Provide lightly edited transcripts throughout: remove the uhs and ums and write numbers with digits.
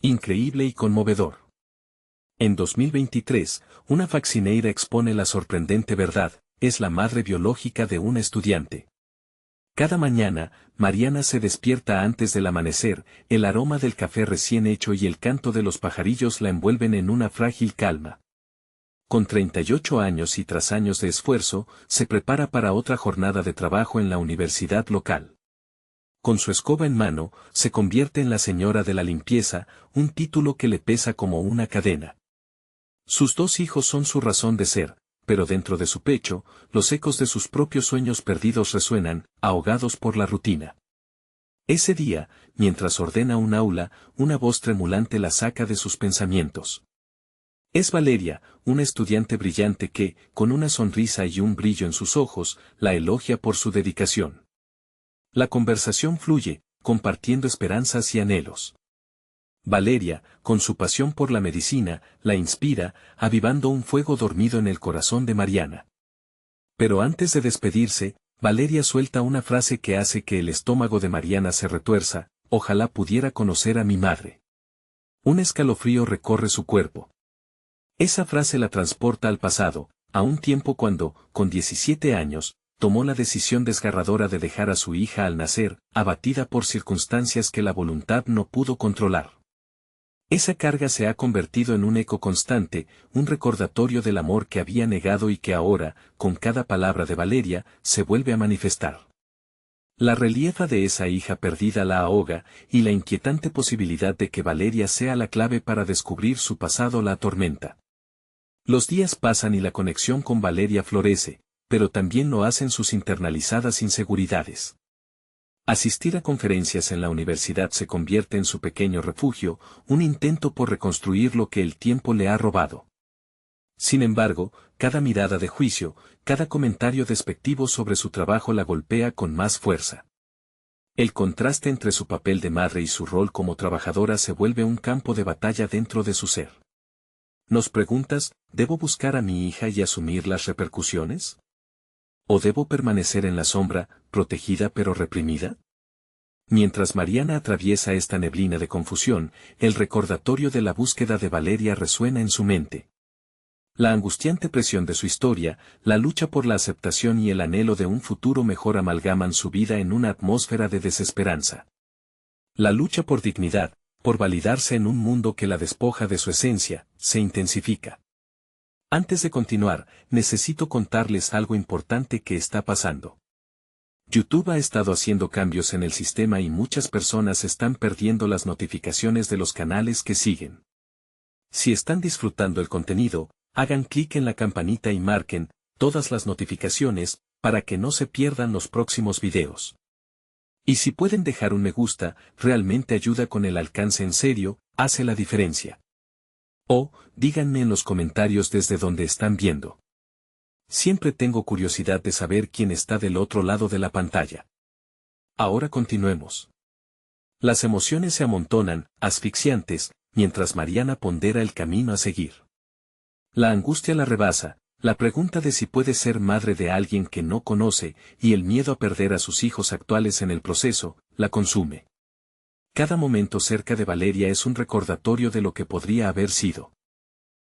Increíble y conmovedor. En 2023, una faccineira expone la sorprendente verdad: es la madre biológica de una estudiante. Cada mañana, Mariana se despierta antes del amanecer, el aroma del café recién hecho y el canto de los pajarillos la envuelven en una frágil calma. Con 38 años y tras años de esfuerzo, se prepara para otra jornada de trabajo en la universidad local. Con su escoba en mano, se convierte en la señora de la limpieza, un título que le pesa como una cadena. Sus 2 hijos son su razón de ser, pero dentro de su pecho, los ecos de sus propios sueños perdidos resuenan, ahogados por la rutina. Ese día, mientras ordena un aula, una voz tremulante la saca de sus pensamientos. Es Valeria, una estudiante brillante que, con una sonrisa y un brillo en sus ojos, la elogia por su dedicación. La conversación fluye, compartiendo esperanzas y anhelos. Valeria, con su pasión por la medicina, la inspira, avivando un fuego dormido en el corazón de Mariana. Pero antes de despedirse, Valeria suelta una frase que hace que el estómago de Mariana se retuerza: ojalá pudiera conocer a mi madre. Un escalofrío recorre su cuerpo. Esa frase la transporta al pasado, a un tiempo cuando, con 17 años, tomó la decisión desgarradora de dejar a su hija al nacer, abatida por circunstancias que la voluntad no pudo controlar. Esa carga se ha convertido en un eco constante, un recordatorio del amor que había negado y que ahora, con cada palabra de Valeria, se vuelve a manifestar. La reliefa de esa hija perdida la ahoga, y la inquietante posibilidad de que Valeria sea la clave para descubrir su pasado la atormenta. Los días pasan y la conexión con Valeria florece, pero también lo hacen sus internalizadas inseguridades. Asistir a conferencias en la universidad se convierte en su pequeño refugio, un intento por reconstruir lo que el tiempo le ha robado. Sin embargo, cada mirada de juicio, cada comentario despectivo sobre su trabajo la golpea con más fuerza. El contraste entre su papel de madre y su rol como trabajadora se vuelve un campo de batalla dentro de su ser. Nos preguntas: ¿debo buscar a mi hija y asumir las repercusiones? ¿O debo permanecer en la sombra, protegida pero reprimida? Mientras Mariana atraviesa esta neblina de confusión, el recordatorio de la búsqueda de Valeria resuena en su mente. La angustiante presión de su historia, la lucha por la aceptación y el anhelo de un futuro mejor amalgaman su vida en una atmósfera de desesperanza. La lucha por dignidad, por validarse en un mundo que la despoja de su esencia, se intensifica. Antes de continuar, necesito contarles algo importante que está pasando. YouTube ha estado haciendo cambios en el sistema y muchas personas están perdiendo las notificaciones de los canales que siguen. Si están disfrutando el contenido, hagan clic en la campanita y marquen todas las notificaciones para que no se pierdan los próximos videos. Y si pueden dejar un me gusta, realmente ayuda con el alcance, en serio, hace la diferencia. O, díganme en los comentarios desde donde están viendo. Siempre tengo curiosidad de saber quién está del otro lado de la pantalla. Ahora continuemos. Las emociones se amontonan, asfixiantes, mientras Mariana pondera el camino a seguir. La angustia la rebasa, la pregunta de si puede ser madre de alguien que no conoce, y el miedo a perder a sus hijos actuales en el proceso, la consume. Cada momento cerca de Valeria es un recordatorio de lo que podría haber sido.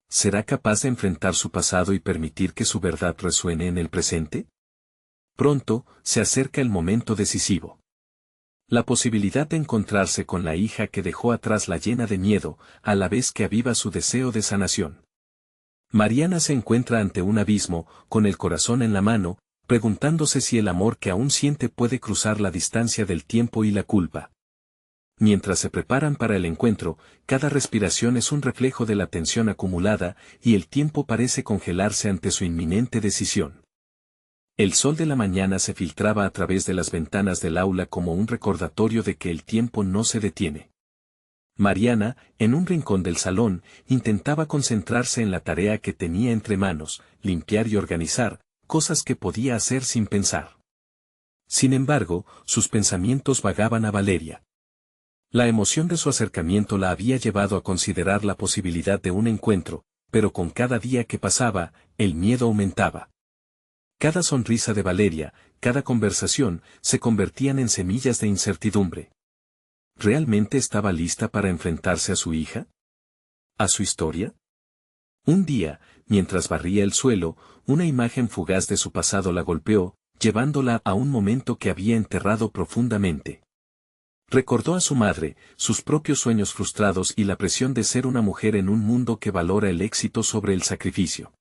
¿Será capaz de enfrentar su pasado y permitir que su verdad resuene en el presente? Pronto, se acerca el momento decisivo. La posibilidad de encontrarse con la hija que dejó atrás la llena de miedo, a la vez que aviva su deseo de sanación. Mariana se encuentra ante un abismo, con el corazón en la mano, preguntándose si el amor que aún siente puede cruzar la distancia del tiempo y la culpa. Mientras se preparan para el encuentro, cada respiración es un reflejo de la tensión acumulada, y el tiempo parece congelarse ante su inminente decisión. El sol de la mañana se filtraba a través de las ventanas del aula como un recordatorio de que el tiempo no se detiene. Mariana, en un rincón del salón, intentaba concentrarse en la tarea que tenía entre manos: limpiar y organizar, cosas que podía hacer sin pensar. Sin embargo, sus pensamientos vagaban a Valeria. La emoción de su acercamiento la había llevado a considerar la posibilidad de un encuentro, pero con cada día que pasaba, el miedo aumentaba. Cada sonrisa de Valeria, cada conversación, se convertían en semillas de incertidumbre. ¿realmente estaba lista para enfrentarse a su hija? ¿A su historia? Un día, mientras barría el suelo, una imagen fugaz de su pasado la golpeó, llevándola a un momento que había enterrado profundamente. Recordó a su madre, sus propios sueños frustrados y la presión de ser una mujer en un mundo que valora el éxito sobre el sacrificio.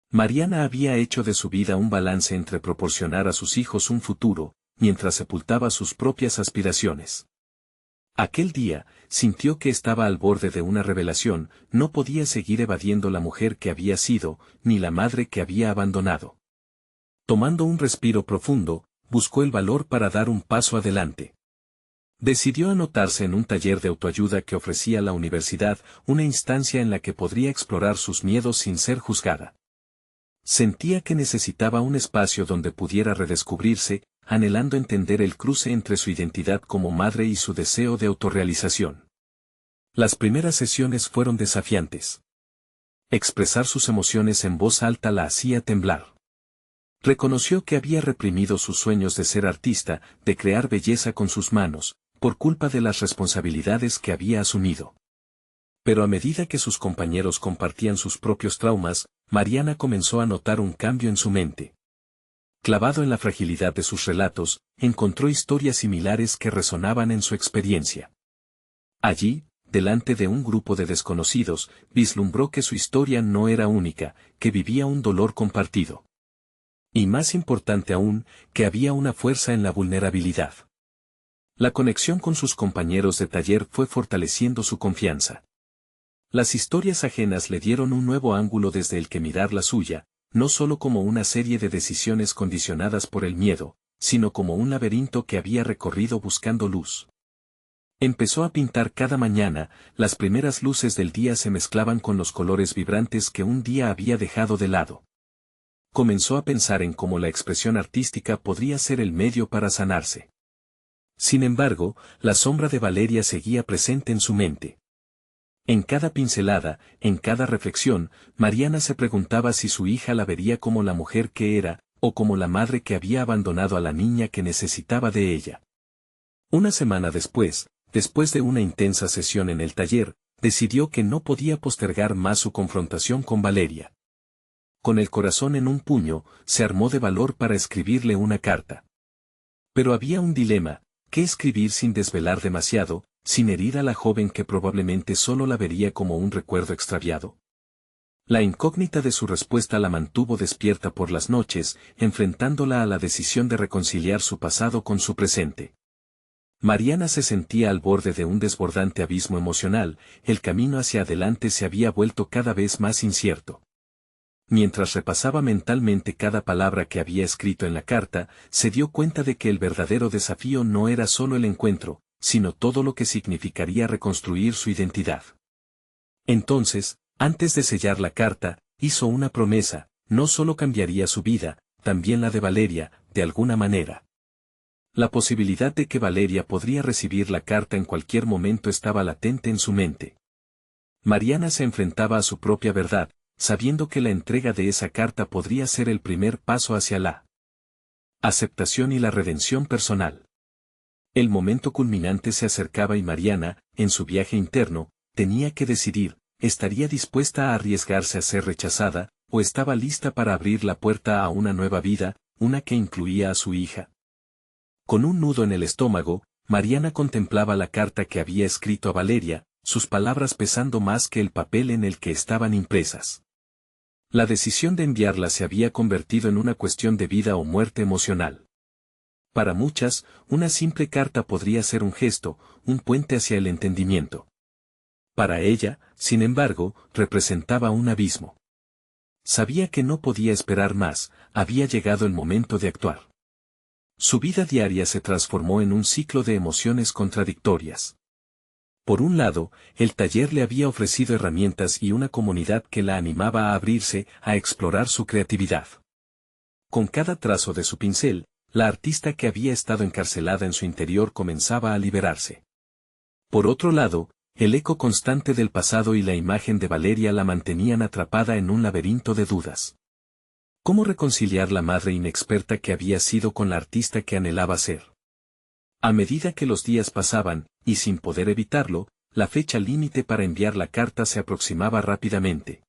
Mariana había hecho de su vida un balance entre proporcionar a sus hijos un futuro, mientras sepultaba sus propias aspiraciones. Aquel día, sintió que estaba al borde de una revelación, no podía seguir evadiendo la mujer que había sido, ni la madre que había abandonado. Tomando un respiro profundo, buscó el valor para dar un paso adelante. Decidió anotarse en un taller de autoayuda que ofrecía la universidad, una instancia en la que podría explorar sus miedos sin ser juzgada. Sentía que necesitaba un espacio donde pudiera redescubrirse, anhelando entender el cruce entre su identidad como madre y su deseo de autorrealización. Las primeras sesiones fueron desafiantes. Expresar sus emociones en voz alta la hacía temblar. Reconoció que había reprimido sus sueños de ser artista, de crear belleza con sus manos, por culpa de las responsabilidades que había asumido. Pero a medida que sus compañeros compartían sus propios traumas, Mariana comenzó a notar un cambio en su mente. Clavado en la fragilidad de sus relatos, encontró historias similares que resonaban en su experiencia. Allí, delante de un grupo de desconocidos, vislumbró que su historia no era única, que vivía un dolor compartido. Y más importante aún, que había una fuerza en la vulnerabilidad. La conexión con sus compañeros de taller fue fortaleciendo su confianza. Las historias ajenas le dieron un nuevo ángulo desde el que mirar la suya, no solo como una serie de decisiones condicionadas por el miedo, sino como un laberinto que había recorrido buscando luz. Empezó a pintar cada mañana, las primeras luces del día se mezclaban con los colores vibrantes que un día había dejado de lado. Comenzó a pensar en cómo la expresión artística podría ser el medio para sanarse. Sin embargo, la sombra de Valeria seguía presente en su mente. En cada pincelada, en cada reflexión, Mariana se preguntaba si su hija la vería como la mujer que era, o como la madre que había abandonado a la niña que necesitaba de ella. Una semana después de una intensa sesión en el taller, decidió que no podía postergar más su confrontación con Valeria. Con el corazón en un puño, se armó de valor para escribirle una carta. Pero había un dilema: ¿qué escribir sin desvelar demasiado, sin herir a la joven que probablemente solo la vería como un recuerdo extraviado? La incógnita de su respuesta la mantuvo despierta por las noches, enfrentándola a la decisión de reconciliar su pasado con su presente. Mariana se sentía al borde de un desbordante abismo emocional, el camino hacia adelante se había vuelto cada vez más incierto. Mientras repasaba mentalmente cada palabra que había escrito en la carta, se dio cuenta de que el verdadero desafío no era solo el encuentro, sino todo lo que significaría reconstruir su identidad. Entonces, antes de sellar la carta, hizo una promesa: no solo cambiaría su vida, también la de Valeria, de alguna manera. La posibilidad de que Valeria podría recibir la carta en cualquier momento estaba latente en su mente. Mariana se enfrentaba a su propia verdad, sabiendo que la entrega de esa carta podría ser el primer paso hacia la aceptación y la redención personal. El momento culminante se acercaba y Mariana, en su viaje interno, tenía que decidir: ¿estaría dispuesta a arriesgarse a ser rechazada, o estaba lista para abrir la puerta a una nueva vida, una que incluía a su hija? Con un nudo en el estómago, Mariana contemplaba la carta que había escrito a Valeria, sus palabras pesando más que el papel en el que estaban impresas. La decisión de enviarla se había convertido en una cuestión de vida o muerte emocional. Para muchas, una simple carta podría ser un gesto, un puente hacia el entendimiento. Para ella, sin embargo, representaba un abismo. Sabía que no podía esperar más, había llegado el momento de actuar. Su vida diaria se transformó en un ciclo de emociones contradictorias. Por un lado, el taller le había ofrecido herramientas y una comunidad que la animaba a abrirse, a explorar su creatividad. Con cada trazo de su pincel, la artista que había estado encarcelada en su interior comenzaba a liberarse. Por otro lado, el eco constante del pasado y la imagen de Valeria la mantenían atrapada en un laberinto de dudas. ¿Cómo reconciliar la madre inexperta que había sido con la artista que anhelaba ser? A medida que los días pasaban, y sin poder evitarlo, la fecha límite para enviar la carta se aproximaba rápidamente.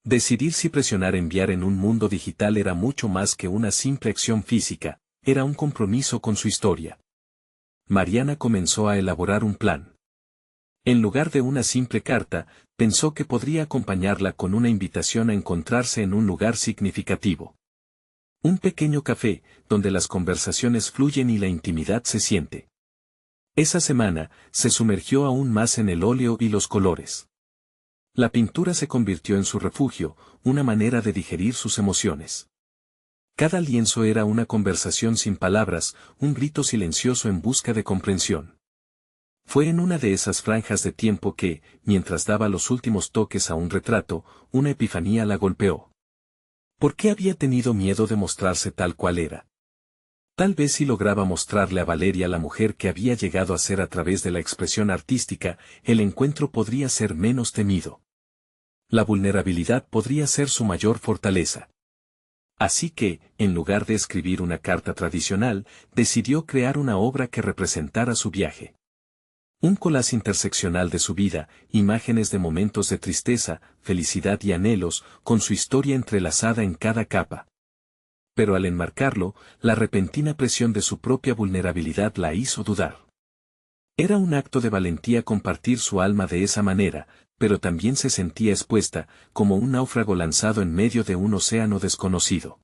Decidir si presionar enviar en un mundo digital era mucho más que una simple acción física, era un compromiso con su historia. Mariana comenzó a elaborar un plan. En lugar de una simple carta, pensó que podría acompañarla con una invitación a encontrarse en un lugar significativo. Un pequeño café, donde las conversaciones fluyen y la intimidad se siente. Esa semana, se sumergió aún más en el óleo y los colores. La pintura se convirtió en su refugio, una manera de digerir sus emociones. Cada lienzo era una conversación sin palabras, un grito silencioso en busca de comprensión. Fue en una de esas franjas de tiempo que, mientras daba los últimos toques a un retrato, una epifanía la golpeó. ¿Por qué había tenido miedo de mostrarse tal cual era? Tal vez si lograba mostrarle a Valeria la mujer que había llegado a ser a través de la expresión artística, el encuentro podría ser menos temido. La vulnerabilidad podría ser su mayor fortaleza. Así que, en lugar de escribir una carta tradicional, decidió crear una obra que representara su viaje. Un collage interseccional de su vida, imágenes de momentos de tristeza, felicidad y anhelos, con su historia entrelazada en cada capa. Pero al enmarcarlo, la repentina presión de su propia vulnerabilidad la hizo dudar. Era un acto de valentía compartir su alma de esa manera, pero también se sentía expuesta, como un náufrago lanzado en medio de un océano desconocido.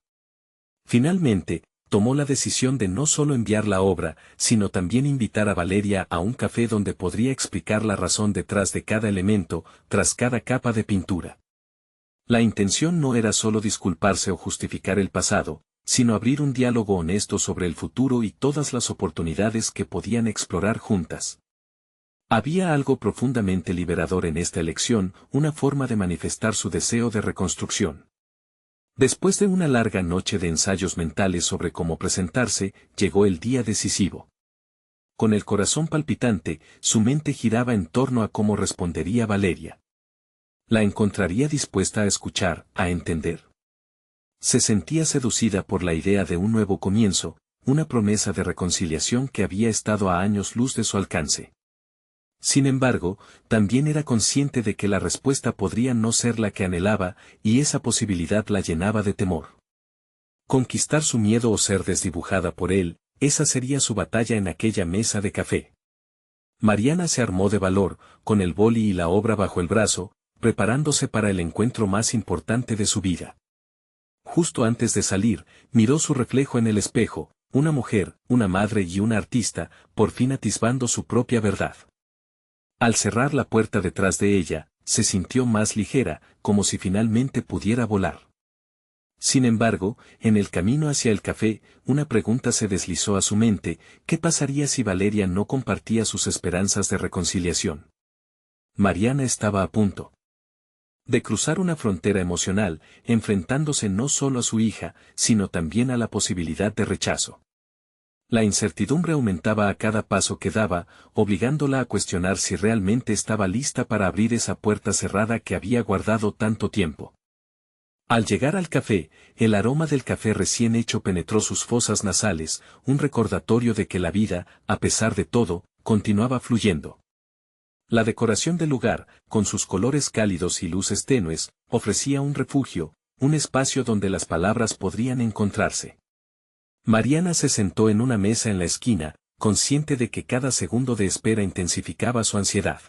Finalmente, tomó la decisión de no solo enviar la obra, sino también invitar a Valeria a un café donde podría explicar la razón detrás de cada elemento, tras cada capa de pintura. La intención no era solo disculparse o justificar el pasado, sino abrir un diálogo honesto sobre el futuro y todas las oportunidades que podían explorar juntas. Había algo profundamente liberador en esta elección, una forma de manifestar su deseo de reconstrucción. Después de una larga noche de ensayos mentales sobre cómo presentarse, llegó el día decisivo. Con el corazón palpitante, su mente giraba en torno a cómo respondería Valeria. ¿La encontraría dispuesta a escuchar, a entender? Se sentía seducida por la idea de un nuevo comienzo, una promesa de reconciliación que había estado a años luz de su alcance. Sin embargo, también era consciente de que la respuesta podría no ser la que anhelaba, y esa posibilidad la llenaba de temor. Conquistar su miedo o ser desdibujada por él, esa sería su batalla en aquella mesa de café. Mariana se armó de valor, con el boli y la obra bajo el brazo, preparándose para el encuentro más importante de su vida. Justo antes de salir, miró su reflejo en el espejo, una mujer, una madre y una artista, por fin atisbando su propia verdad. Al cerrar la puerta detrás de ella, se sintió más ligera, como si finalmente pudiera volar. Sin embargo, en el camino hacia el café, una pregunta se deslizó a su mente: ¿qué pasaría si Valeria no compartía sus esperanzas de reconciliación? Mariana estaba a punto de cruzar una frontera emocional, enfrentándose no solo a su hija, sino también a la posibilidad de rechazo. La incertidumbre aumentaba a cada paso que daba, obligándola a cuestionar si realmente estaba lista para abrir esa puerta cerrada que había guardado tanto tiempo. Al llegar al café, el aroma del café recién hecho penetró sus fosas nasales, un recordatorio de que la vida, a pesar de todo, continuaba fluyendo. La decoración del lugar, con sus colores cálidos y luces tenues, ofrecía un refugio, un espacio donde las palabras podrían encontrarse. Mariana se sentó en una mesa en la esquina, consciente de que cada segundo de espera intensificaba su ansiedad.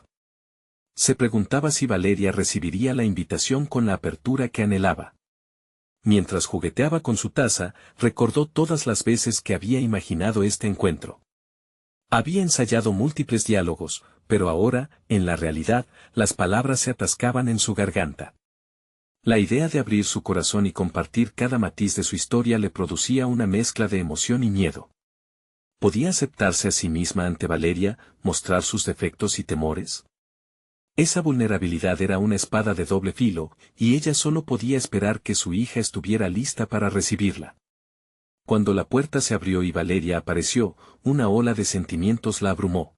Se preguntaba si Valeria recibiría la invitación con la apertura que anhelaba. Mientras jugueteaba con su taza, recordó todas las veces que había imaginado este encuentro. Había ensayado múltiples diálogos, pero ahora, en la realidad, las palabras se atascaban en su garganta. La idea de abrir su corazón y compartir cada matiz de su historia le producía una mezcla de emoción y miedo. ¿Podía aceptarse a sí misma ante Valeria, mostrar sus defectos y temores? Esa vulnerabilidad era una espada de doble filo, y ella solo podía esperar que su hija estuviera lista para recibirla. Cuando la puerta se abrió y Valeria apareció, una ola de sentimientos la abrumó.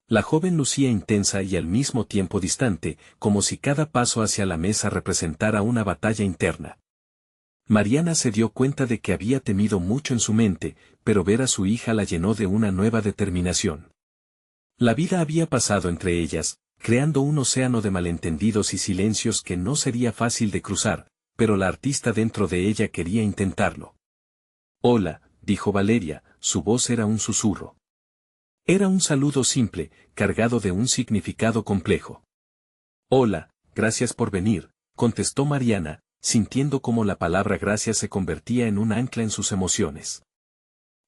La joven lucía intensa y al mismo tiempo distante, como si cada paso hacia la mesa representara una batalla interna. Mariana se dio cuenta de que había temido mucho en su mente, pero ver a su hija la llenó de una nueva determinación. La vida había pasado entre ellas, creando un océano de malentendidos y silencios que no sería fácil de cruzar, pero la artista dentro de ella quería intentarlo. Hola, dijo Valeria, su voz era un susurro. Era un saludo simple, cargado de un significado complejo. Hola, gracias por venir, contestó Mariana, sintiendo cómo la palabra gracias se convertía en un ancla en sus emociones.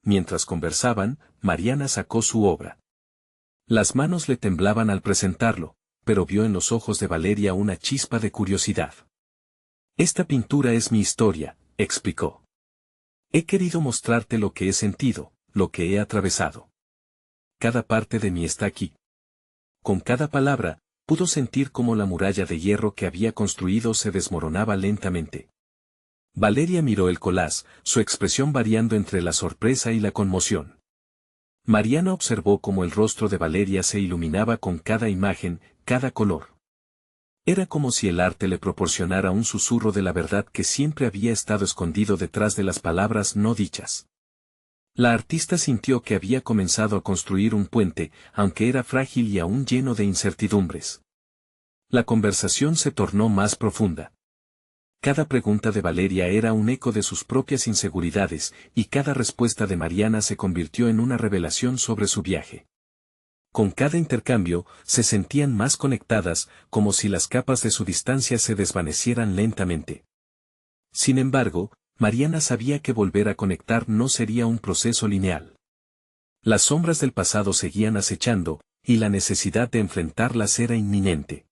Mientras conversaban, Mariana sacó su obra. Las manos le temblaban al presentarlo, pero vio en los ojos de Valeria una chispa de curiosidad. Esta pintura es mi historia, explicó. He querido mostrarte lo que he sentido, lo que he atravesado. Cada parte de mí está aquí. Con cada palabra, pudo sentir cómo la muralla de hierro que había construido se desmoronaba lentamente. Valeria miró el collage, su expresión variando entre la sorpresa y la conmoción. Mariana observó cómo el rostro de Valeria se iluminaba con cada imagen, cada color. Era como si el arte le proporcionara un susurro de la verdad que siempre había estado escondido detrás de las palabras no dichas. La artista sintió que había comenzado a construir un puente, aunque era frágil y aún lleno de incertidumbres. La conversación se tornó más profunda. Cada pregunta de Valeria era un eco de sus propias inseguridades, y cada respuesta de Mariana se convirtió en una revelación sobre su viaje. Con cada intercambio, se sentían más conectadas, como si las capas de su distancia se desvanecieran lentamente. Sin embargo, Mariana sabía que volver a conectar no sería un proceso lineal. Las sombras del pasado seguían acechando, y la necesidad de enfrentarlas era inminente.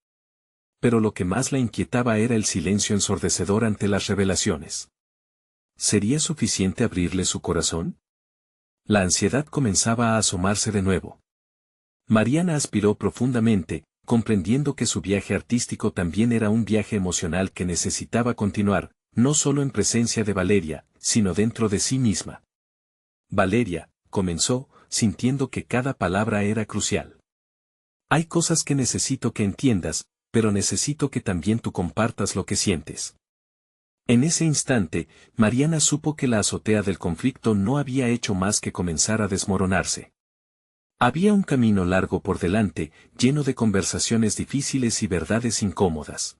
Pero lo que más la inquietaba era el silencio ensordecedor ante las revelaciones. ¿Sería suficiente abrirle su corazón? La ansiedad comenzaba a asomarse de nuevo. Mariana aspiró profundamente, comprendiendo que su viaje artístico también era un viaje emocional que necesitaba continuar, no solo en presencia de Valeria, sino dentro de sí misma. Valeria, comenzó, sintiendo que cada palabra era crucial. Hay cosas que necesito que entiendas, pero necesito que también tú compartas lo que sientes. En ese instante, Mariana supo que la azotea del conflicto no había hecho más que comenzar a desmoronarse. Había un camino largo por delante, lleno de conversaciones difíciles y verdades incómodas.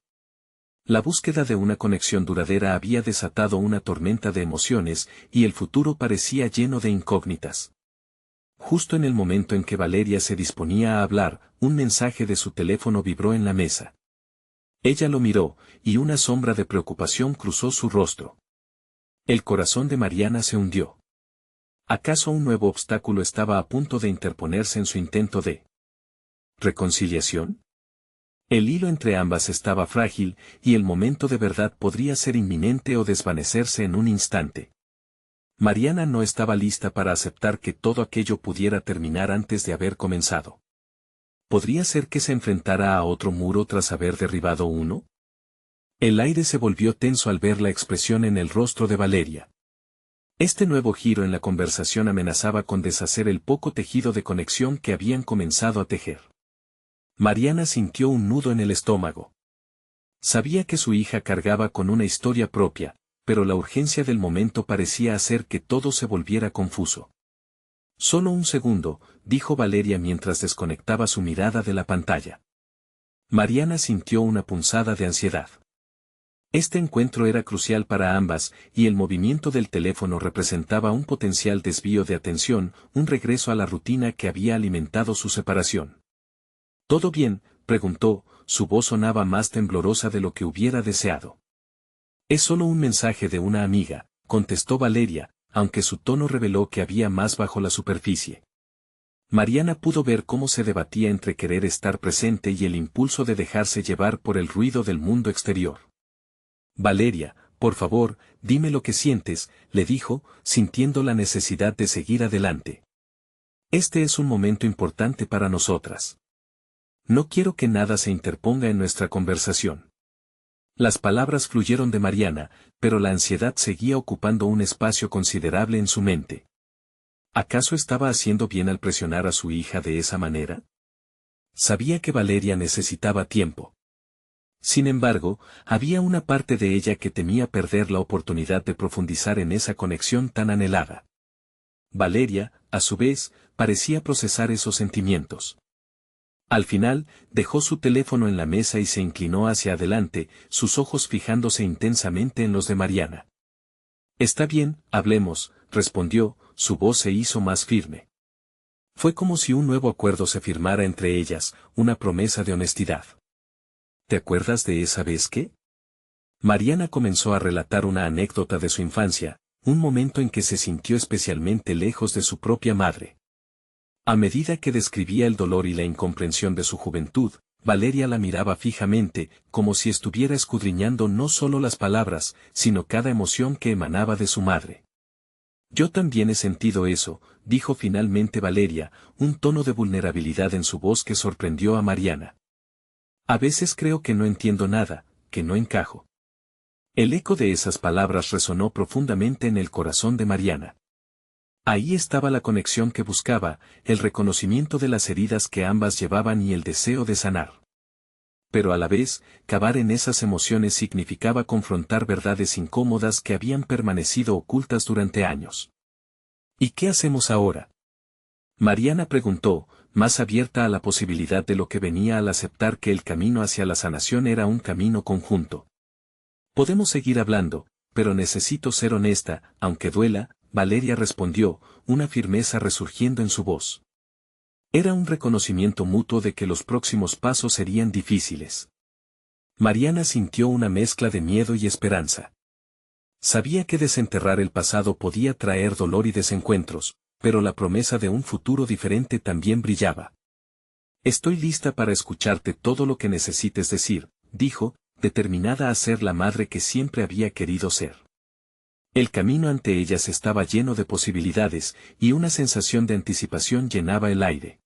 La búsqueda de una conexión duradera había desatado una tormenta de emociones, y el futuro parecía lleno de incógnitas. Justo en el momento en que Valeria se disponía a hablar, un mensaje de su teléfono vibró en la mesa. Ella lo miró, y una sombra de preocupación cruzó su rostro. El corazón de Mariana se hundió. ¿Acaso un nuevo obstáculo estaba a punto de interponerse en su intento de reconciliación? El hilo entre ambas estaba frágil, y el momento de verdad podría ser inminente o desvanecerse en un instante. Mariana no estaba lista para aceptar que todo aquello pudiera terminar antes de haber comenzado. ¿Podría ser que se enfrentara a otro muro tras haber derribado uno? El aire se volvió tenso al ver la expresión en el rostro de Valeria. Este nuevo giro en la conversación amenazaba con deshacer el poco tejido de conexión que habían comenzado a tejer. Mariana sintió un nudo en el estómago. Sabía que su hija cargaba con una historia propia, pero la urgencia del momento parecía hacer que todo se volviera confuso. Solo un segundo, dijo Valeria mientras desconectaba su mirada de la pantalla. Mariana sintió una punzada de ansiedad. Este encuentro era crucial para ambas, y el movimiento del teléfono representaba un potencial desvío de atención, un regreso a la rutina que había alimentado su separación. ¿Todo bien?, preguntó, su voz sonaba más temblorosa de lo que hubiera deseado. Es solo un mensaje de una amiga, contestó Valeria, aunque su tono reveló que había más bajo la superficie. Mariana pudo ver cómo se debatía entre querer estar presente y el impulso de dejarse llevar por el ruido del mundo exterior. Valeria, por favor, dime lo que sientes, le dijo, sintiendo la necesidad de seguir adelante. Este es un momento importante para nosotras. No quiero que nada se interponga en nuestra conversación. Las palabras fluyeron de Mariana, pero la ansiedad seguía ocupando un espacio considerable en su mente. ¿Acaso estaba haciendo bien al presionar a su hija de esa manera? Sabía que Valeria necesitaba tiempo. Sin embargo, había una parte de ella que temía perder la oportunidad de profundizar en esa conexión tan anhelada. Valeria, a su vez, parecía procesar esos sentimientos. Al final, dejó su teléfono en la mesa y se inclinó hacia adelante, sus ojos fijándose intensamente en los de Mariana. Está bien, hablemos, respondió, su voz se hizo más firme. Fue como si un nuevo acuerdo se firmara entre ellas, una promesa de honestidad. ¿Te acuerdas de esa vez que? Mariana comenzó a relatar una anécdota de su infancia, un momento en que se sintió especialmente lejos de su propia madre. A medida que describía el dolor y la incomprensión de su juventud, Valeria la miraba fijamente, como si estuviera escudriñando no solo las palabras, sino cada emoción que emanaba de su madre. Yo también he sentido eso, dijo finalmente Valeria, un tono de vulnerabilidad en su voz que sorprendió a Mariana. A veces creo que no entiendo nada, que no encajo. El eco de esas palabras resonó profundamente en el corazón de Mariana. Ahí estaba la conexión que buscaba, el reconocimiento de las heridas que ambas llevaban y el deseo de sanar. Pero a la vez, cavar en esas emociones significaba confrontar verdades incómodas que habían permanecido ocultas durante años. ¿Y qué hacemos ahora? Mariana preguntó, más abierta a la posibilidad de lo que venía al aceptar que el camino hacia la sanación era un camino conjunto. Podemos seguir hablando, pero necesito ser honesta, aunque duela, Valeria respondió, una firmeza resurgiendo en su voz. Era un reconocimiento mutuo de que los próximos pasos serían difíciles. Mariana sintió una mezcla de miedo y esperanza. Sabía que desenterrar el pasado podía traer dolor y desencuentros, pero la promesa de un futuro diferente también brillaba. Estoy lista para escucharte todo lo que necesites decir, dijo, determinada a ser la madre que siempre había querido ser. El camino ante ellas estaba lleno de posibilidades, y una sensación de anticipación llenaba el aire.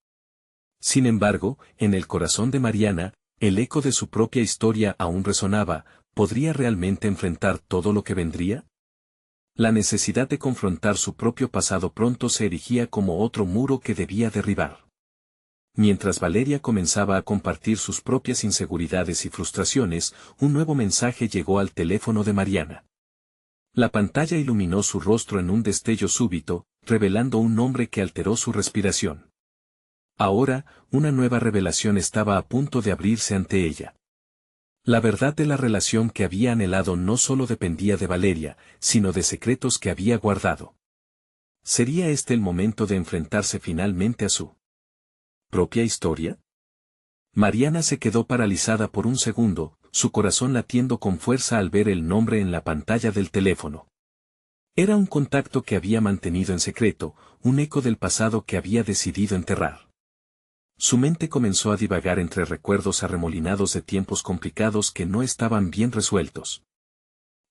Sin embargo, en el corazón de Mariana, el eco de su propia historia aún resonaba. ¿Podría realmente enfrentar todo lo que vendría? La necesidad de confrontar su propio pasado pronto se erigía como otro muro que debía derribar. Mientras Valeria comenzaba a compartir sus propias inseguridades y frustraciones, un nuevo mensaje llegó al teléfono de Mariana. La pantalla iluminó su rostro en un destello súbito, revelando un nombre que alteró su respiración. Ahora, una nueva revelación estaba a punto de abrirse ante ella. La verdad de la relación que había anhelado no solo dependía de Valeria, sino de secretos que había guardado. ¿Sería este el momento de enfrentarse finalmente a su propia historia? Mariana se quedó paralizada por un segundo, su corazón latiendo con fuerza al ver el nombre en la pantalla del teléfono. Era un contacto que había mantenido en secreto, un eco del pasado que había decidido enterrar. Su mente comenzó a divagar entre recuerdos arremolinados de tiempos complicados que no estaban bien resueltos.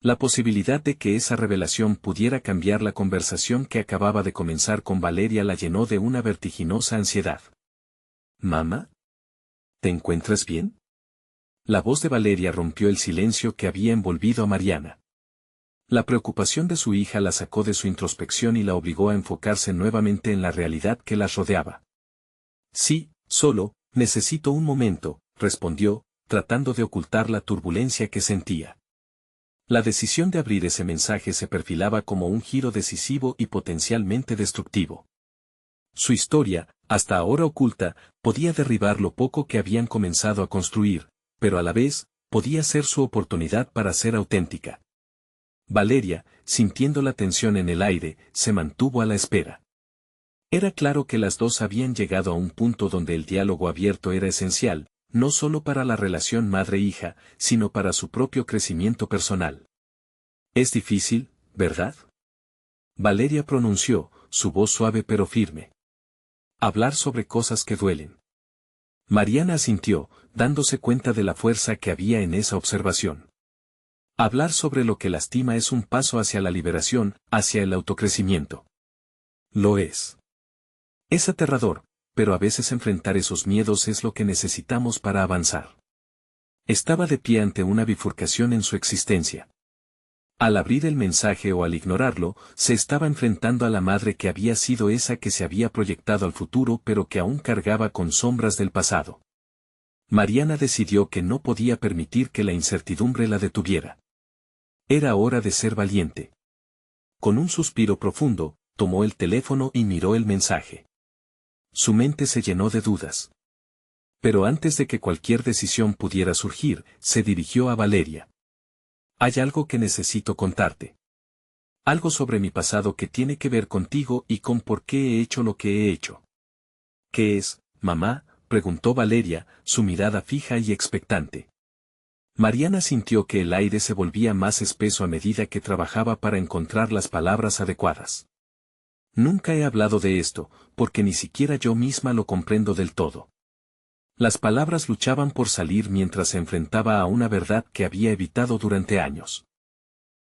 La posibilidad de que esa revelación pudiera cambiar la conversación que acababa de comenzar con Valeria la llenó de una vertiginosa ansiedad. ¿Mamá? ¿Te encuentras bien? La voz de Valeria rompió el silencio que había envolvido a Mariana. La preocupación de su hija la sacó de su introspección y la obligó a enfocarse nuevamente en la realidad que las rodeaba. Sí, solo, necesito un momento, respondió, tratando de ocultar la turbulencia que sentía. La decisión de abrir ese mensaje se perfilaba como un giro decisivo y potencialmente destructivo. Su historia, hasta ahora oculta, podía derribar lo poco que habían comenzado a construir, pero a la vez, podía ser su oportunidad para ser auténtica. Valeria, sintiendo la tensión en el aire, se mantuvo a la espera. Era claro que las dos habían llegado a un punto donde el diálogo abierto era esencial, no solo para la relación madre-hija, sino para su propio crecimiento personal. Es difícil, ¿verdad? Valeria pronunció, su voz suave pero firme. Hablar sobre cosas que duelen. Mariana asintió, dándose cuenta de la fuerza que había en esa observación. Hablar sobre lo que lastima es un paso hacia la liberación, hacia el autocrecimiento. Lo es. Es aterrador, pero a veces enfrentar esos miedos es lo que necesitamos para avanzar. Estaba de pie ante una bifurcación en su existencia. Al abrir el mensaje o al ignorarlo, se estaba enfrentando a la madre que había sido esa que se había proyectado al futuro pero que aún cargaba con sombras del pasado. Mariana decidió que no podía permitir que la incertidumbre la detuviera. Era hora de ser valiente. Con un suspiro profundo, tomó el teléfono y miró el mensaje. Su mente se llenó de dudas. Pero antes de que cualquier decisión pudiera surgir, se dirigió a Valeria. Hay algo que necesito contarte. Algo sobre mi pasado que tiene que ver contigo y con por qué he hecho lo que he hecho. ¿Qué es, mamá?, preguntó Valeria, su mirada fija y expectante. Mariana sintió que el aire se volvía más espeso a medida que trabajaba para encontrar las palabras adecuadas. Nunca he hablado de esto, porque ni siquiera yo misma lo comprendo del todo. Las palabras luchaban por salir mientras se enfrentaba a una verdad que había evitado durante años.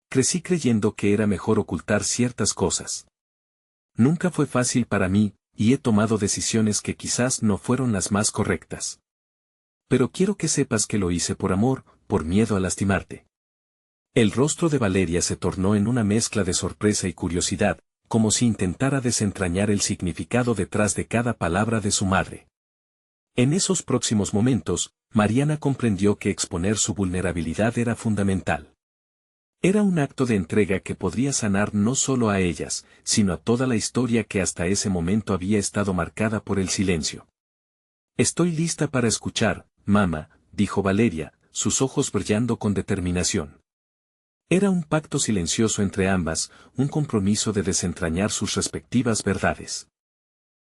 Crecí creyendo que era mejor ocultar ciertas cosas. Nunca fue fácil para mí, y he tomado decisiones que quizás no fueron las más correctas. Pero quiero que sepas que lo hice por amor, por miedo a lastimarte. El rostro de Valeria se tornó en una mezcla de sorpresa y curiosidad, como si intentara desentrañar el significado detrás de cada palabra de su madre. En esos próximos momentos, Mariana comprendió que exponer su vulnerabilidad era fundamental. Era un acto de entrega que podría sanar no solo a ellas, sino a toda la historia que hasta ese momento había estado marcada por el silencio. Estoy lista para escuchar, mamá, dijo Valeria, sus ojos brillando con determinación. Era un pacto silencioso entre ambas, un compromiso de desentrañar sus respectivas verdades.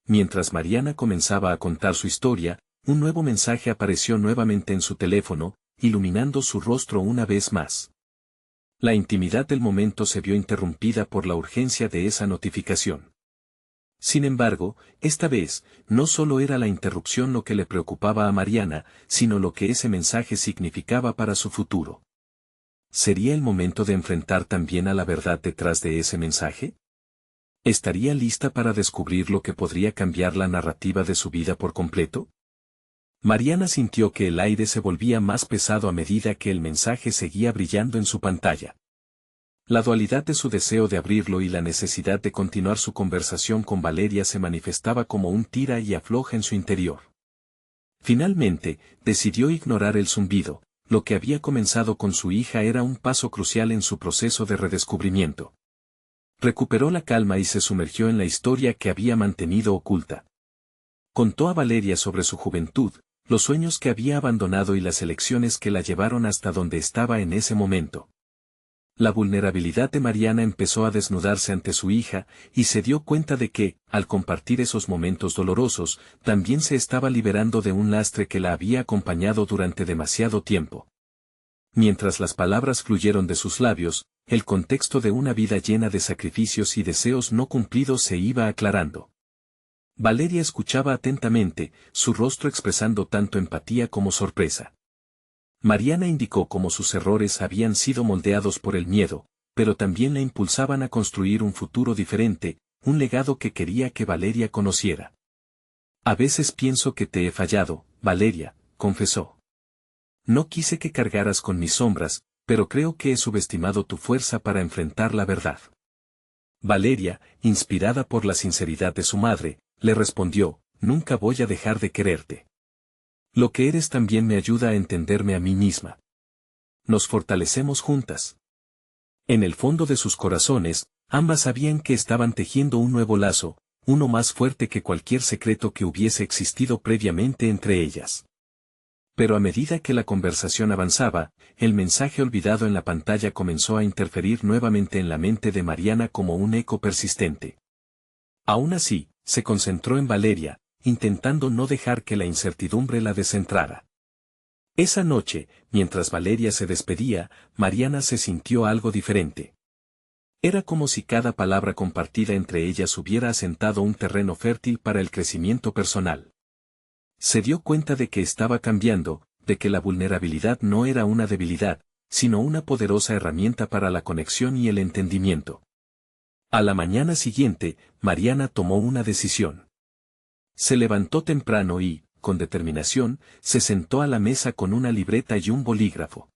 Mientras Mariana comenzaba a contar su historia, un nuevo mensaje apareció nuevamente en su teléfono, iluminando su rostro una vez más. La intimidad del momento se vio interrumpida por la urgencia de esa notificación. Sin embargo, esta vez, no solo era la interrupción lo que le preocupaba a Mariana, sino lo que ese mensaje significaba para su futuro. ¿Sería el momento de enfrentar también a la verdad detrás de ese mensaje? ¿Estaría lista para descubrir lo que podría cambiar la narrativa de su vida por completo? Mariana sintió que el aire se volvía más pesado a medida que el mensaje seguía brillando en su pantalla. La dualidad de su deseo de abrirlo y la necesidad de continuar su conversación con Valeria se manifestaba como un tira y afloja en su interior. Finalmente, decidió ignorar el zumbido. Lo que había comenzado con su hija era un paso crucial en su proceso de redescubrimiento. Recuperó la calma y se sumergió en la historia que había mantenido oculta. Contó a Valeria sobre su juventud, los sueños que había abandonado y las elecciones que la llevaron hasta donde estaba en ese momento. La vulnerabilidad de Mariana empezó a desnudarse ante su hija, y se dio cuenta de que, al compartir esos momentos dolorosos, también se estaba liberando de un lastre que la había acompañado durante demasiado tiempo. Mientras las palabras fluyeron de sus labios, el contexto de una vida llena de sacrificios y deseos no cumplidos se iba aclarando. Valeria escuchaba atentamente, su rostro expresando tanto empatía como sorpresa. Mariana indicó cómo sus errores habían sido moldeados por el miedo, pero también la impulsaban a construir un futuro diferente, un legado que quería que Valeria conociera. A veces pienso que te he fallado, Valeria, confesó. No quise que cargaras con mis sombras, pero creo que he subestimado tu fuerza para enfrentar la verdad. Valeria, inspirada por la sinceridad de su madre, le respondió, nunca voy a dejar de quererte. Lo que eres también me ayuda a entenderme a mí misma. Nos fortalecemos juntas. En el fondo de sus corazones, ambas sabían que estaban tejiendo un nuevo lazo, uno más fuerte que cualquier secreto que hubiese existido previamente entre ellas. Pero a medida que la conversación avanzaba, el mensaje olvidado en la pantalla comenzó a interferir nuevamente en la mente de Mariana como un eco persistente. Aún así, se concentró en Valeria, intentando no dejar que la incertidumbre la descentrara. Esa noche, mientras Valeria se despedía, Mariana se sintió algo diferente. Era como si cada palabra compartida entre ellas hubiera asentado un terreno fértil para el crecimiento personal. Se dio cuenta de que estaba cambiando, de que la vulnerabilidad no era una debilidad, sino una poderosa herramienta para la conexión y el entendimiento. A la mañana siguiente, Mariana tomó una decisión. Se levantó temprano y, con determinación, se sentó a la mesa con una libreta y un bolígrafo.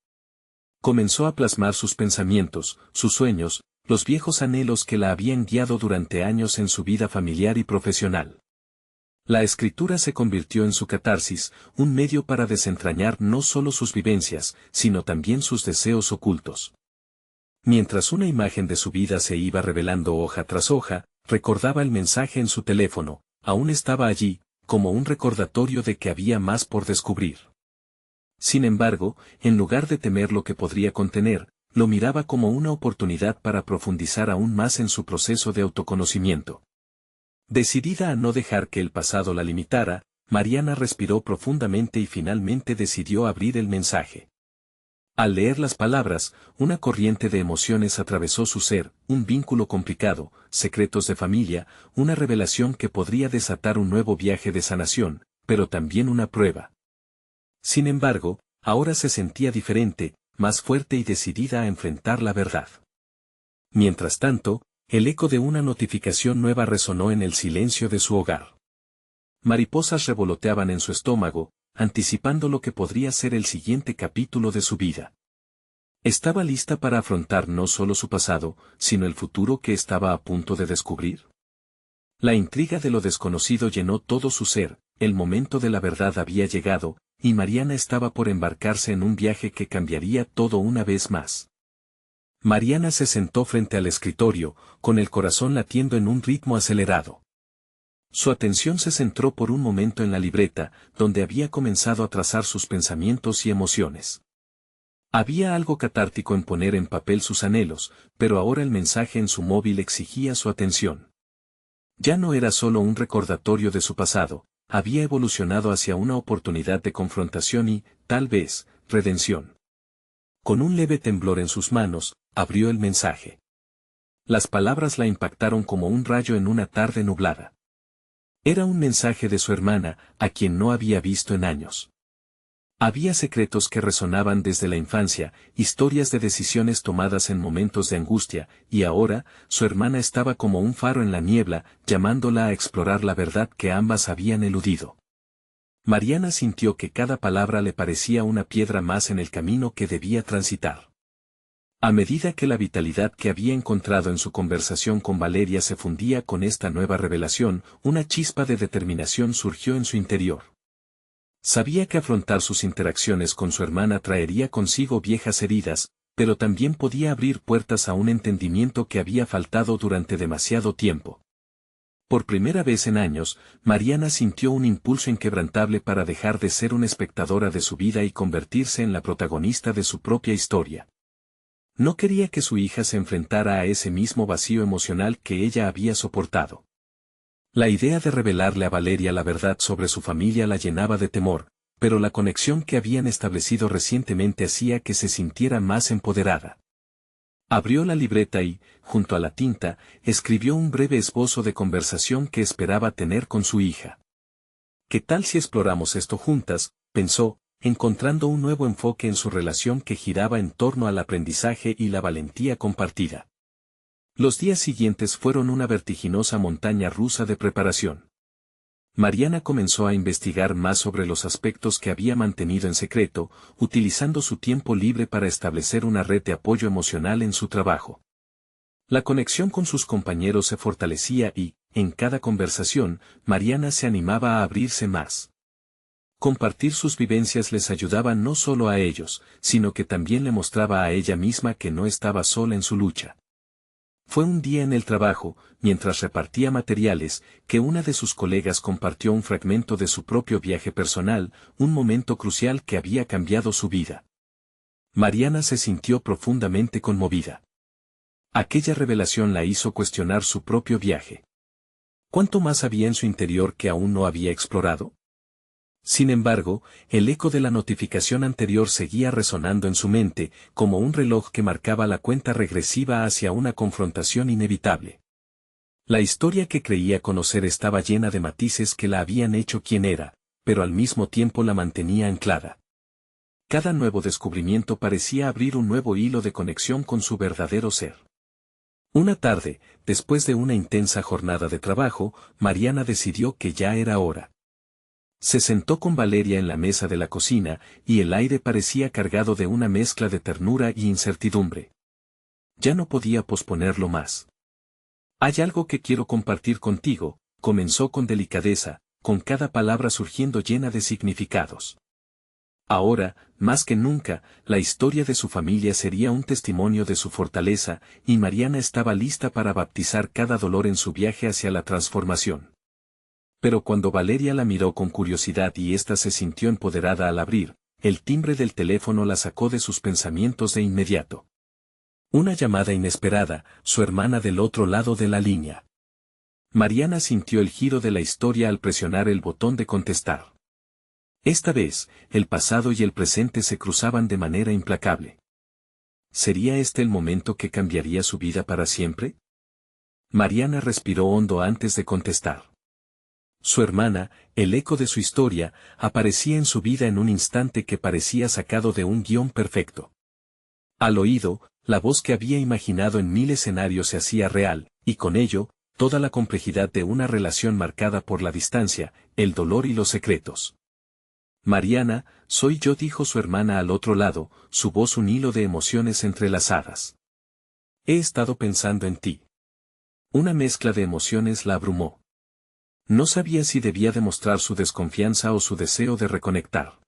Comenzó a plasmar sus pensamientos, sus sueños, los viejos anhelos que la habían guiado durante años en su vida familiar y profesional. La escritura se convirtió en su catarsis, un medio para desentrañar no solo sus vivencias, sino también sus deseos ocultos. Mientras una imagen de su vida se iba revelando hoja tras hoja, recordaba el mensaje en su teléfono, aún estaba allí, como un recordatorio de que había más por descubrir. Sin embargo, en lugar de temer lo que podría contener, lo miraba como una oportunidad para profundizar aún más en su proceso de autoconocimiento. Decidida a no dejar que el pasado la limitara, Mariana respiró profundamente y finalmente decidió abrir el mensaje. Al leer las palabras, una corriente de emociones atravesó su ser, un vínculo complicado, secretos de familia, una revelación que podría desatar un nuevo viaje de sanación, pero también una prueba. Sin embargo, ahora se sentía diferente, más fuerte y decidida a enfrentar la verdad. Mientras tanto, el eco de una notificación nueva resonó en el silencio de su hogar. Mariposas revoloteaban en su estómago, anticipando lo que podría ser el siguiente capítulo de su vida. ¿Estaba lista para afrontar no solo su pasado, sino el futuro que estaba a punto de descubrir? La intriga de lo desconocido llenó todo su ser, el momento de la verdad había llegado, y Mariana estaba por embarcarse en un viaje que cambiaría todo una vez más. Mariana se sentó frente al escritorio, con el corazón latiendo en un ritmo acelerado. Su atención se centró por un momento en la libreta, donde había comenzado a trazar sus pensamientos y emociones. Había algo catártico en poner en papel sus anhelos, pero ahora el mensaje en su móvil exigía su atención. Ya no era solo un recordatorio de su pasado, había evolucionado hacia una oportunidad de confrontación y, tal vez, redención. Con un leve temblor en sus manos, abrió el mensaje. Las palabras la impactaron como un rayo en una tarde nublada. Era un mensaje de su hermana, a quien no había visto en años. Había secretos que resonaban desde la infancia, historias de decisiones tomadas en momentos de angustia, y ahora, su hermana estaba como un faro en la niebla, llamándola a explorar la verdad que ambas habían eludido. Mariana sintió que cada palabra le parecía una piedra más en el camino que debía transitar. A medida que la vitalidad que había encontrado en su conversación con Valeria se fundía con esta nueva revelación, una chispa de determinación surgió en su interior. Sabía que afrontar sus interacciones con su hermana traería consigo viejas heridas, pero también podía abrir puertas a un entendimiento que había faltado durante demasiado tiempo. Por primera vez en años, Mariana sintió un impulso inquebrantable para dejar de ser una espectadora de su vida y convertirse en la protagonista de su propia historia. No quería que su hija se enfrentara a ese mismo vacío emocional que ella había soportado. La idea de revelarle a Valeria la verdad sobre su familia la llenaba de temor, pero la conexión que habían establecido recientemente hacía que se sintiera más empoderada. Abrió la libreta y, junto a la tinta, escribió un breve esbozo de conversación que esperaba tener con su hija. ¿Qué tal si exploramos esto juntas?, pensó, encontrando un nuevo enfoque en su relación que giraba en torno al aprendizaje y la valentía compartida. Los días siguientes fueron una vertiginosa montaña rusa de preparación. Mariana comenzó a investigar más sobre los aspectos que había mantenido en secreto, utilizando su tiempo libre para establecer una red de apoyo emocional en su trabajo. La conexión con sus compañeros se fortalecía y, en cada conversación, Mariana se animaba a abrirse más. Compartir sus vivencias les ayudaba no solo a ellos, sino que también le mostraba a ella misma que no estaba sola en su lucha. Fue un día en el trabajo, mientras repartía materiales, que una de sus colegas compartió un fragmento de su propio viaje personal, un momento crucial que había cambiado su vida. Mariana se sintió profundamente conmovida. Aquella revelación la hizo cuestionar su propio viaje. ¿Cuánto más había en su interior que aún no había explorado? Sin embargo, el eco de la notificación anterior seguía resonando en su mente, como un reloj que marcaba la cuenta regresiva hacia una confrontación inevitable. La historia que creía conocer estaba llena de matices que la habían hecho quien era, pero al mismo tiempo la mantenía anclada. Cada nuevo descubrimiento parecía abrir un nuevo hilo de conexión con su verdadero ser. Una tarde, después de una intensa jornada de trabajo, Mariana decidió que ya era hora. Se sentó con Valeria en la mesa de la cocina, y el aire parecía cargado de una mezcla de ternura y incertidumbre. Ya no podía posponerlo más. Hay algo que quiero compartir contigo, comenzó con delicadeza, con cada palabra surgiendo llena de significados. Ahora, más que nunca, la historia de su familia sería un testimonio de su fortaleza, y Mariana estaba lista para baptizar cada dolor en su viaje hacia la transformación. Pero cuando Valeria la miró con curiosidad y ésta se sintió empoderada al abrir, el timbre del teléfono la sacó de sus pensamientos de inmediato. Una llamada inesperada, su hermana del otro lado de la línea. Mariana sintió el giro de la historia al presionar el botón de contestar. Esta vez, el pasado y el presente se cruzaban de manera implacable. ¿Sería este el momento que cambiaría su vida para siempre? Mariana respiró hondo antes de contestar. Su hermana, el eco de su historia, aparecía en su vida en un instante que parecía sacado de un guión perfecto. Al oído, la voz que había imaginado en 1000 escenarios se hacía real, y con ello, toda la complejidad de una relación marcada por la distancia, el dolor y los secretos. Mariana, soy yo, dijo su hermana al otro lado, su voz un hilo de emociones entrelazadas. He estado pensando en ti. Una mezcla de emociones la abrumó. No sabía si debía demostrar su desconfianza o su deseo de reconectar.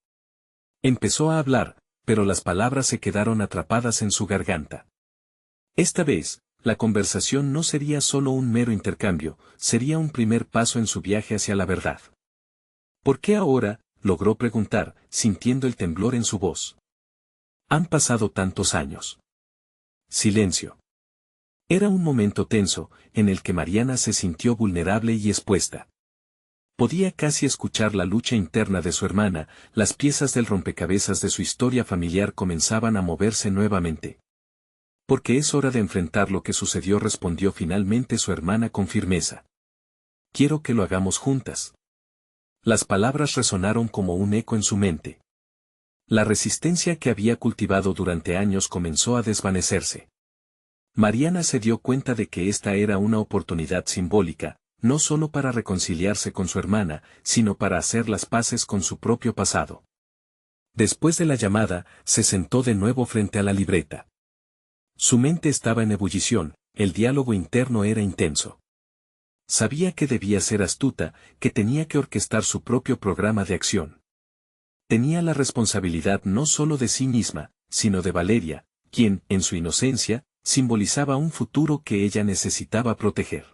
Empezó a hablar, pero las palabras se quedaron atrapadas en su garganta. Esta vez, la conversación no sería solo un mero intercambio, sería un primer paso en su viaje hacia la verdad. ¿Por qué ahora?, logró preguntar, sintiendo el temblor en su voz. Han pasado tantos años. Silencio. Era un momento tenso, en el que Mariana se sintió vulnerable y expuesta. Podía casi escuchar la lucha interna de su hermana, las piezas del rompecabezas de su historia familiar comenzaban a moverse nuevamente. Porque es hora de enfrentar lo que sucedió, respondió finalmente su hermana con firmeza. Quiero que lo hagamos juntas. Las palabras resonaron como un eco en su mente. La resistencia que había cultivado durante años comenzó a desvanecerse. Mariana se dio cuenta de que esta era una oportunidad simbólica, no solo para reconciliarse con su hermana, sino para hacer las paces con su propio pasado. Después de la llamada, se sentó de nuevo frente a la libreta. Su mente estaba en ebullición, el diálogo interno era intenso. Sabía que debía ser astuta, que tenía que orquestar su propio programa de acción. Tenía la responsabilidad no solo de sí misma, sino de Valeria, quien, en su inocencia, simbolizaba un futuro que ella necesitaba proteger.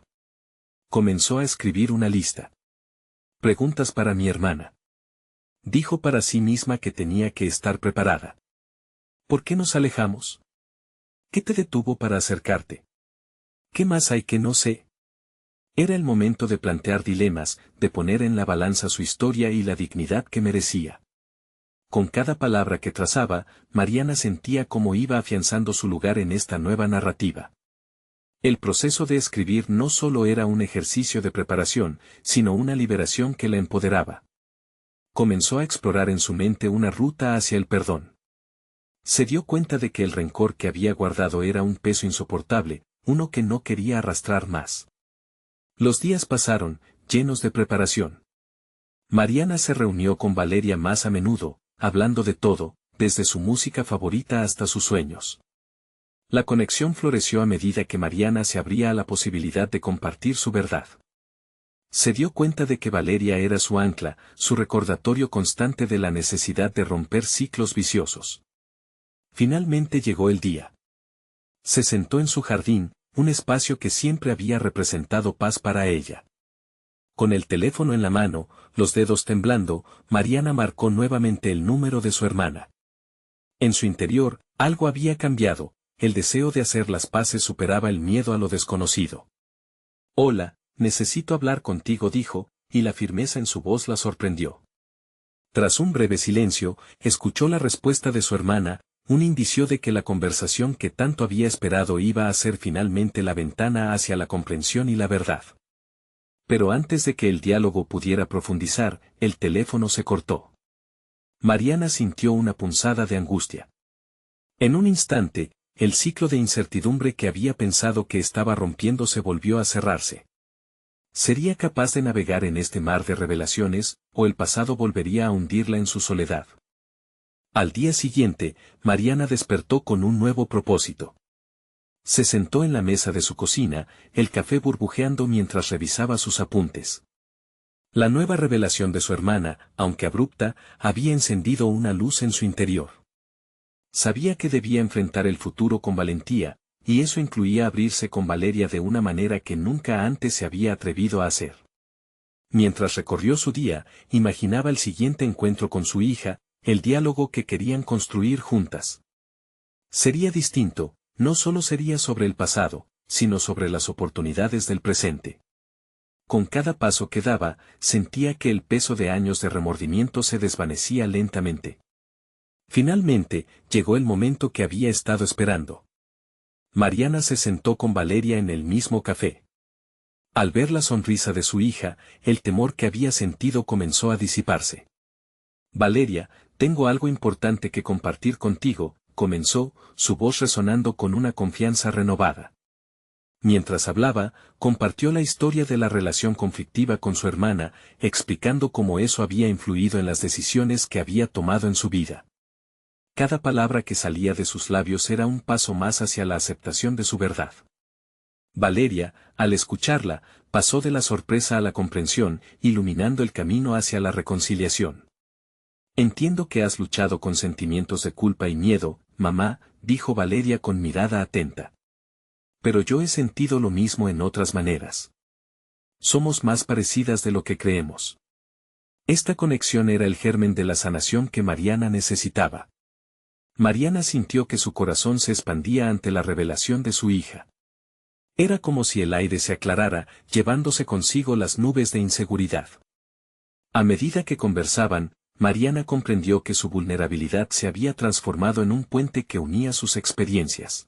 Comenzó a escribir una lista. Preguntas para mi hermana. Dijo para sí misma que tenía que estar preparada. ¿Por qué nos alejamos? ¿Qué te detuvo para acercarte? ¿Qué más hay que no sé? Era el momento de plantear dilemas, de poner en la balanza su historia y la dignidad que merecía. Con cada palabra que trazaba, Mariana sentía cómo iba afianzando su lugar en esta nueva narrativa. El proceso de escribir no solo era un ejercicio de preparación, sino una liberación que la empoderaba. Comenzó a explorar en su mente una ruta hacia el perdón. Se dio cuenta de que el rencor que había guardado era un peso insoportable, uno que no quería arrastrar más. Los días pasaron, llenos de preparación. Mariana se reunió con Valeria más a menudo, hablando de todo, desde su música favorita hasta sus sueños. La conexión floreció a medida que Mariana se abría a la posibilidad de compartir su verdad. Se dio cuenta de que Valeria era su ancla, su recordatorio constante de la necesidad de romper ciclos viciosos. Finalmente llegó el día. Se sentó en su jardín, un espacio que siempre había representado paz para ella. Con el teléfono en la mano, los dedos temblando, Mariana marcó nuevamente el número de su hermana. En su interior, algo había cambiado, el deseo de hacer las paces superaba el miedo a lo desconocido. Hola, necesito hablar contigo, dijo, y la firmeza en su voz la sorprendió. Tras un breve silencio, escuchó la respuesta de su hermana, un indicio de que la conversación que tanto había esperado iba a ser finalmente la ventana hacia la comprensión y la verdad. Pero antes de que el diálogo pudiera profundizar, el teléfono se cortó. Mariana sintió una punzada de angustia. En un instante, el ciclo de incertidumbre que había pensado que estaba rompiéndose volvió a cerrarse. ¿Sería capaz de navegar en este mar de revelaciones, o el pasado volvería a hundirla en su soledad? Al día siguiente, Mariana despertó con un nuevo propósito. Se sentó en la mesa de su cocina, el café burbujeando mientras revisaba sus apuntes. La nueva revelación de su hermana, aunque abrupta, había encendido una luz en su interior. Sabía que debía enfrentar el futuro con valentía, y eso incluía abrirse con Valeria de una manera que nunca antes se había atrevido a hacer. Mientras recorrió su día, imaginaba el siguiente encuentro con su hija, el diálogo que querían construir juntas. Sería distinto, no solo sería sobre el pasado, sino sobre las oportunidades del presente. Con cada paso que daba, sentía que el peso de años de remordimiento se desvanecía lentamente. Finalmente, llegó el momento que había estado esperando. Mariana se sentó con Valeria en el mismo café. Al ver la sonrisa de su hija, el temor que había sentido comenzó a disiparse. Valeria, tengo algo importante que compartir contigo, comenzó, su voz resonando con una confianza renovada. Mientras hablaba, compartió la historia de la relación conflictiva con su hermana, explicando cómo eso había influido en las decisiones que había tomado en su vida. Cada palabra que salía de sus labios era un paso más hacia la aceptación de su verdad. Valeria, al escucharla, pasó de la sorpresa a la comprensión, iluminando el camino hacia la reconciliación. Entiendo que has luchado con sentimientos de culpa y miedo, mamá, dijo Valeria con mirada atenta. Pero yo he sentido lo mismo en otras maneras. Somos más parecidas de lo que creemos. Esta conexión era el germen de la sanación que Mariana necesitaba. Mariana sintió que su corazón se expandía ante la revelación de su hija. Era como si el aire se aclarara, llevándose consigo las nubes de inseguridad. A medida que conversaban, Mariana comprendió que su vulnerabilidad se había transformado en un puente que unía sus experiencias.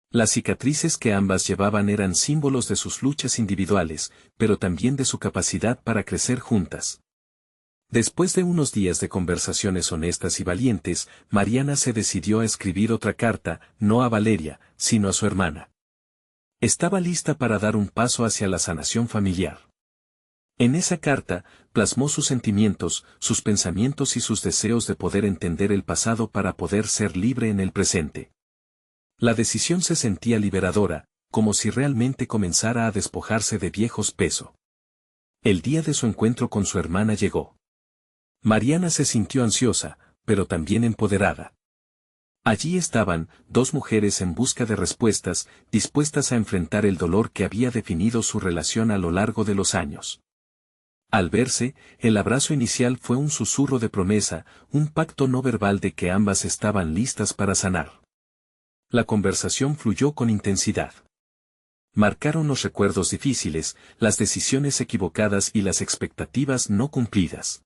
Las cicatrices que ambas llevaban eran símbolos de sus luchas individuales, pero también de su capacidad para crecer juntas. Después de unos días de conversaciones honestas y valientes, Mariana se decidió a escribir otra carta, no a Valeria, sino a su hermana. Estaba lista para dar un paso hacia la sanación familiar. En esa carta, plasmó sus sentimientos, sus pensamientos y sus deseos de poder entender el pasado para poder ser libre en el presente. La decisión se sentía liberadora, como si realmente comenzara a despojarse de viejos pesos. El día de su encuentro con su hermana llegó. Mariana se sintió ansiosa, pero también empoderada. Allí estaban, dos mujeres en busca de respuestas, dispuestas a enfrentar el dolor que había definido su relación a lo largo de los años. Al verse, el abrazo inicial fue un susurro de promesa, un pacto no verbal de que ambas estaban listas para sanar. La conversación fluyó con intensidad. Marcaron los recuerdos difíciles, las decisiones equivocadas y las expectativas no cumplidas.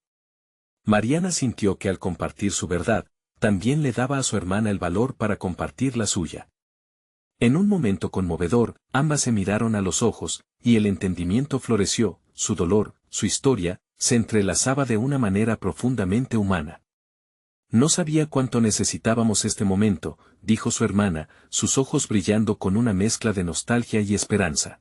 Mariana sintió que al compartir su verdad, también le daba a su hermana el valor para compartir la suya. En un momento conmovedor, ambas se miraron a los ojos, y el entendimiento floreció, su dolor, su historia, se entrelazaba de una manera profundamente humana. No sabía cuánto necesitábamos este momento, dijo su hermana, sus ojos brillando con una mezcla de nostalgia y esperanza.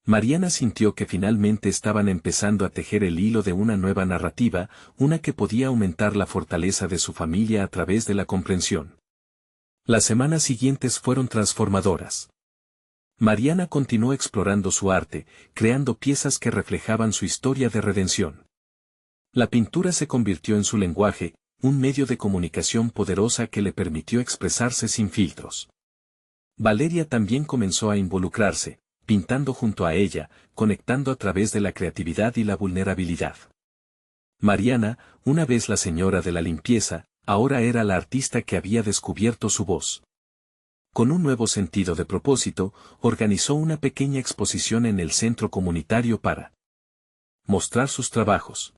Mariana sintió que finalmente estaban empezando a tejer el hilo de una nueva narrativa, una que podía aumentar la fortaleza de su familia a través de la comprensión. Las semanas siguientes fueron transformadoras. Mariana continuó explorando su arte, creando piezas que reflejaban su historia de redención. La pintura se convirtió en su lenguaje, un medio de comunicación poderosa que le permitió expresarse sin filtros. Valeria también comenzó a involucrarse, pintando junto a ella, conectando a través de la creatividad y la vulnerabilidad. Mariana, una vez la señora de la limpieza, ahora era la artista que había descubierto su voz. Con un nuevo sentido de propósito, organizó una pequeña exposición en el centro comunitario para mostrar sus trabajos.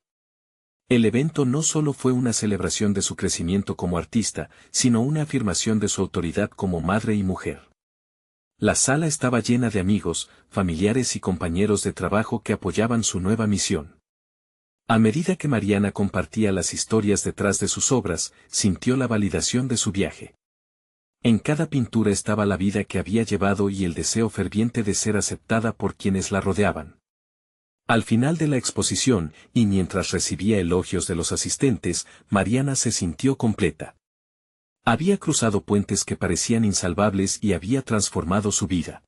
El evento no solo fue una celebración de su crecimiento como artista, sino una afirmación de su autoridad como madre y mujer. La sala estaba llena de amigos, familiares y compañeros de trabajo que apoyaban su nueva misión. A medida que Mariana compartía las historias detrás de sus obras, sintió la validación de su viaje. En cada pintura estaba la vida que había llevado y el deseo ferviente de ser aceptada por quienes la rodeaban. Al final de la exposición, y mientras recibía elogios de los asistentes, Mariana se sintió completa. Había cruzado puentes que parecían insalvables y había transformado su vida.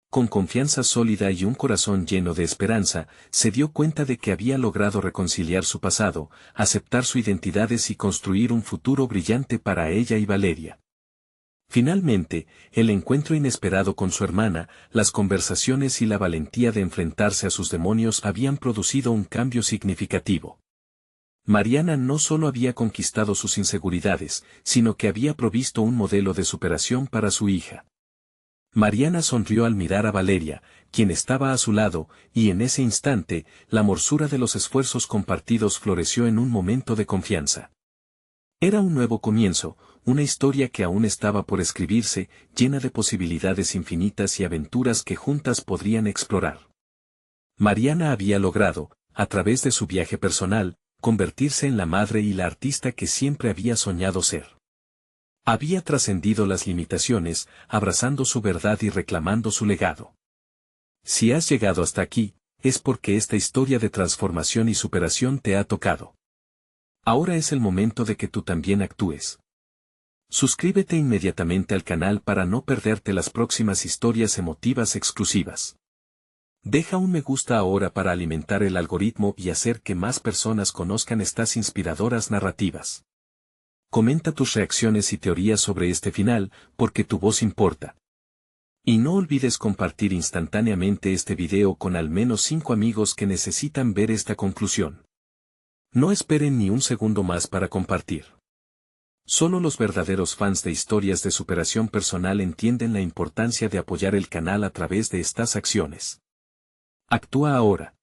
Con confianza sólida y un corazón lleno de esperanza, se dio cuenta de que había logrado reconciliar su pasado, aceptar su identidad y construir un futuro brillante para ella y Valeria. Finalmente, el encuentro inesperado con su hermana, las conversaciones y la valentía de enfrentarse a sus demonios habían producido un cambio significativo. Mariana no solo había conquistado sus inseguridades, sino que había provisto un modelo de superación para su hija. Mariana sonrió al mirar a Valeria, quien estaba a su lado, y en ese instante, la morsura de los esfuerzos compartidos floreció en un momento de confianza. Era un nuevo comienzo, una historia que aún estaba por escribirse, llena de posibilidades infinitas y aventuras que juntas podrían explorar. Mariana había logrado, a través de su viaje personal, convertirse en la madre y la artista que siempre había soñado ser. Había trascendido las limitaciones, abrazando su verdad y reclamando su legado. Si has llegado hasta aquí, es porque esta historia de transformación y superación te ha tocado. Ahora es el momento de que tú también actúes. Suscríbete inmediatamente al canal para no perderte las próximas historias emotivas exclusivas. Deja un me gusta ahora para alimentar el algoritmo y hacer que más personas conozcan estas inspiradoras narrativas. Comenta tus reacciones y teorías sobre este final, porque tu voz importa. Y no olvides compartir instantáneamente este video con al menos 5 amigos que necesitan ver esta conclusión. No esperen ni un segundo más para compartir. Solo los verdaderos fans de historias de superación personal entienden la importancia de apoyar el canal a través de estas acciones. Actúa ahora.